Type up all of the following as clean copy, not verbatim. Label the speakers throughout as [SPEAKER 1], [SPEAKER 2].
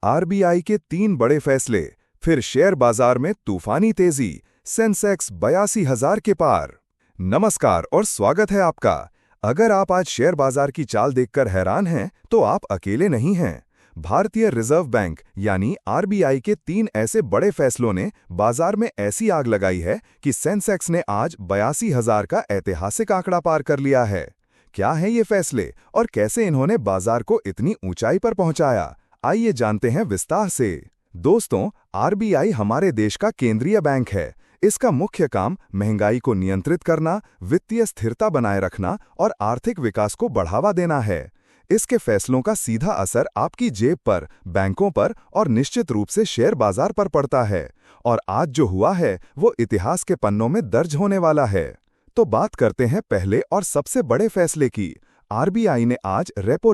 [SPEAKER 1] RBI के 3 बड़े फैसले, फिर शेयर बाजार में तूफानी तेजी, सेंसेक्स 82,000 के पार। नमस्कार और स्वागत है आपका। अगर आप आज शेयर बाजार की चाल देखकर हैरान हैं, तो आप अकेले नहीं हैं। भारतीय रिजर्व बैंक यानी आरबीआई के 3 ऐसे बड़े फैसलों ने बाजार में ऐसी आग लगाई है कि सेंसेक्स ने आज 82,000 का ऐतिहासिक आंकड़ा पार कर लिया है। क्या हैं ये फैसले और कैसे इन्होंने बाजार को इतनी ऊंचाई पर पहुंचाया? आइए जानते हैं विस्तार से। दोस्तों, आरबीआई हमारे देश का केंद्रीय बैंक है। इसका मुख्य काम महंगाई को नियंत्रित करना, वित्तीय स्थिरता बनाए रखना और आर्थिक विकास को बढ़ावा देना है। इसके फैसलों का सीधा असर आपकी जेब पर, बैंकों पर और निश्चित रूप से शेयर बाजार पर पड़ता है। और आज जो हुआ है वो इतिहास के पन्नों में दर्ज होने वाला है। तो बात करते हैं पहले और सबसे बड़े फैसले की। आरबीआई ने आज रेपो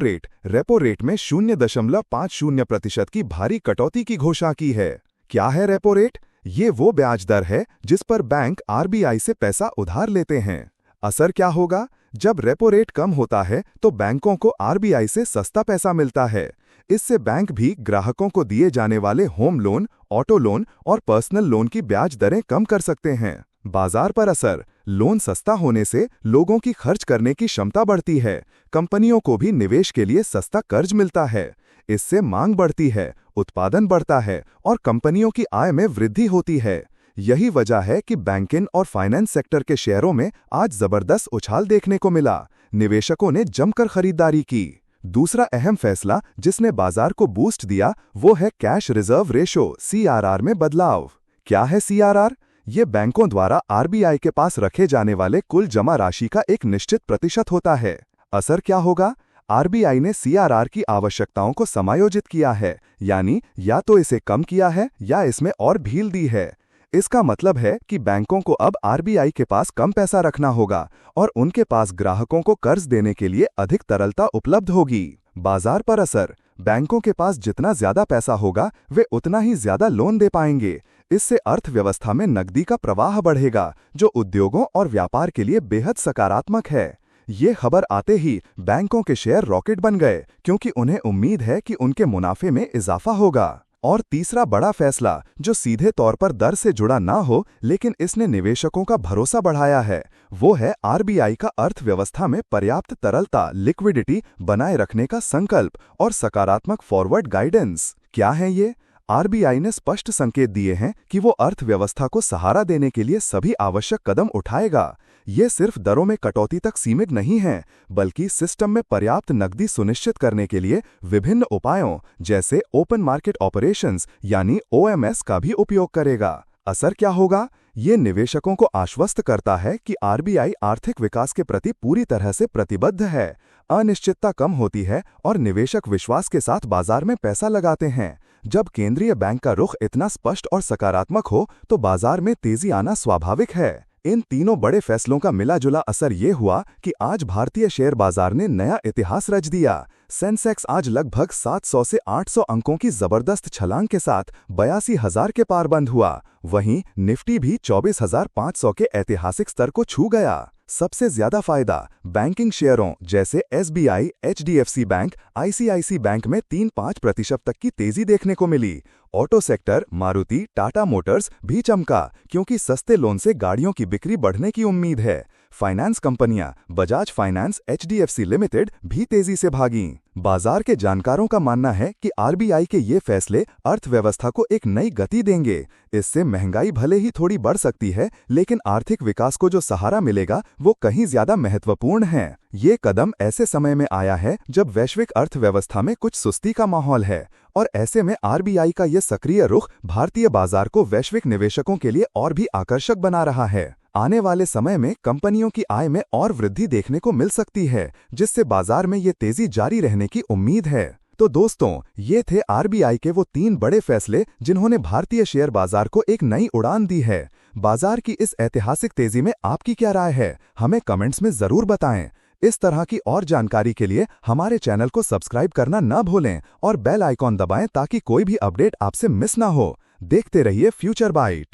[SPEAKER 1] रेट में 0.50% की भारी कटौती की घोषणा की है। क्या है रेपो रेट? ये वो ब्याज दर है जिस पर बैंक आरबीआई से पैसा उधार लेते हैं। असर क्या होगा? जब रेपो रेट कम होता है तो बैंकों को आरबीआई से सस्ता पैसा मिलता है। इससे बैंक भी ग्राहकों को दिए जाने वाले होम लोन, ऑटो लोन और पर्सनल लोन की ब्याज दरें कम कर सकते हैं। बाजार पर असर: लोन सस्ता होने से लोगों की खर्च करने की क्षमता बढ़ती है। कंपनियों को भी निवेश के लिए सस्ता कर्ज मिलता है। इससे मांग बढ़ती है, उत्पादन बढ़ता है और कंपनियों की आय में वृद्धि होती है। यही वजह है कि बैंकिंग और फाइनेंस सेक्टर के शेयरों में आज जबरदस्त उछाल देखने को मिला। निवेशकों ने जमकर खरीदारी की। दूसरा अहम फैसला जिसने बाजार को बूस्ट दिया वो है कैश रिजर्व रेशो (CRR) में बदलाव। क्या है CRR? ये बैंकों द्वारा आरबीआई के पास रखे जाने वाले कुल जमा राशि का एक निश्चित प्रतिशत होता है। असर क्या होगा? आरबीआई ने CRR की आवश्यकताओं को समायोजित किया है, यानी या तो इसे कम किया है या इसमें और ढील दी है। इसका मतलब है कि बैंकों को अब आरबीआई के पास कम पैसा रखना होगा और उनके पास ग्राहकों को कर्ज देने के लिए अधिक तरलता उपलब्ध होगी। बाजार पर असर: बैंकों के पास जितना ज्यादा पैसा होगा वे उतना ही ज्यादा लोन दे पाएंगे। इससे अर्थव्यवस्था में नकदी का प्रवाह बढ़ेगा, जो उद्योगों और व्यापार के लिए बेहद सकारात्मक है। ये खबर आते ही बैंकों के शेयर रॉकेट बन गए, क्योंकि उन्हें उम्मीद है कि उनके मुनाफे में इजाफा होगा। और तीसरा बड़ा फैसला, जो सीधे तौर पर दर से जुड़ा ना हो लेकिन इसने निवेशकों का भरोसा बढ़ाया है, वो है आरबीआई का अर्थव्यवस्था में पर्याप्त तरलता लिक्विडिटी बनाए रखने का संकल्प और सकारात्मक फॉरवर्ड गाइडेंस। क्या है ये? आरबीआई ने स्पष्ट संकेत दिए हैं कि वो अर्थव्यवस्था को सहारा देने के लिए सभी आवश्यक कदम उठाएगा। ये सिर्फ दरों में कटौती तक सीमित नहीं है, बल्कि सिस्टम में पर्याप्त नकदी सुनिश्चित करने के लिए विभिन्न उपायों जैसे ओपन मार्केट ऑपरेशंस यानी OMS का भी उपयोग करेगा। असर क्या होगा? ये निवेशकों को आश्वस्त करता है कि आरबीआई आर्थिक विकास के प्रति पूरी तरह से प्रतिबद्ध है। अनिश्चितता कम होती है और निवेशक विश्वास के साथ बाजार में पैसा लगाते हैं। जब केंद्रीय बैंक का रुख इतना स्पष्ट और सकारात्मक हो तो बाजार में तेजी आना स्वाभाविक है। इन तीनों बड़े फैसलों का मिला-जुला असर ये हुआ कि आज भारतीय शेयर बाजार ने नया इतिहास रच दिया। सेंसेक्स आज लगभग 700 से 800 अंकों की जबरदस्त छलांग के साथ 82,000 के पार बंद हुआ। वहीं निफ्टी भी 24,500 के ऐतिहासिक स्तर को छू गया। सबसे ज्यादा फायदा बैंकिंग शेयरों जैसे SBI, HDFC bank, ICICI bank में 3-5% तक की तेजी देखने को मिली। Auto sector Maruti, Tata Motors भी चमका, क्योंकि सस्ते लोन से गाड़ियों की बिक्री बढ़ने की उम्मीद है। फाइनेंस कंपनियां बजाज फाइनेंस, HDFC लिमिटेड भी तेजी से भागीं। बाजार के जानकारों का मानना है कि आरबीआई के ये फैसले अर्थव्यवस्था को एक नई गति देंगे। इससे महंगाई भले ही थोड़ी बढ़ सकती है, लेकिन आर्थिक विकास को जो सहारा मिलेगा वो कहीं ज्यादा महत्वपूर्ण है। ये कदम ऐसे समय में आया है जब वैश्विक अर्थव्यवस्था में कुछ सुस्ती का माहौल है, और ऐसे में आरबीआई का ये सक्रिय रुख भारतीय बाजार को वैश्विक निवेशकों के लिए और भी आकर्षक बना रहा है। आने वाले समय में कंपनियों की आय में और वृद्धि देखने को मिल सकती है, जिससे बाजार में ये तेजी जारी रहने की उम्मीद है। तो दोस्तों, ये थे आरबीआई के वो 3 बड़े फैसले जिन्होंने भारतीय शेयर बाजार को एक नई उड़ान दी है। बाजार की इस ऐतिहासिक तेजी में आपकी क्या राय है? हमें कमेंट्स में जरूर बताएं। इस तरह की और जानकारी के लिए हमारे चैनल को सब्सक्राइब करना न भूलें और बेल आइकॉन दबाएं ताकि कोई भी अपडेट आपसे मिस ना हो। देखते रहिए फ्यूचर बाइट।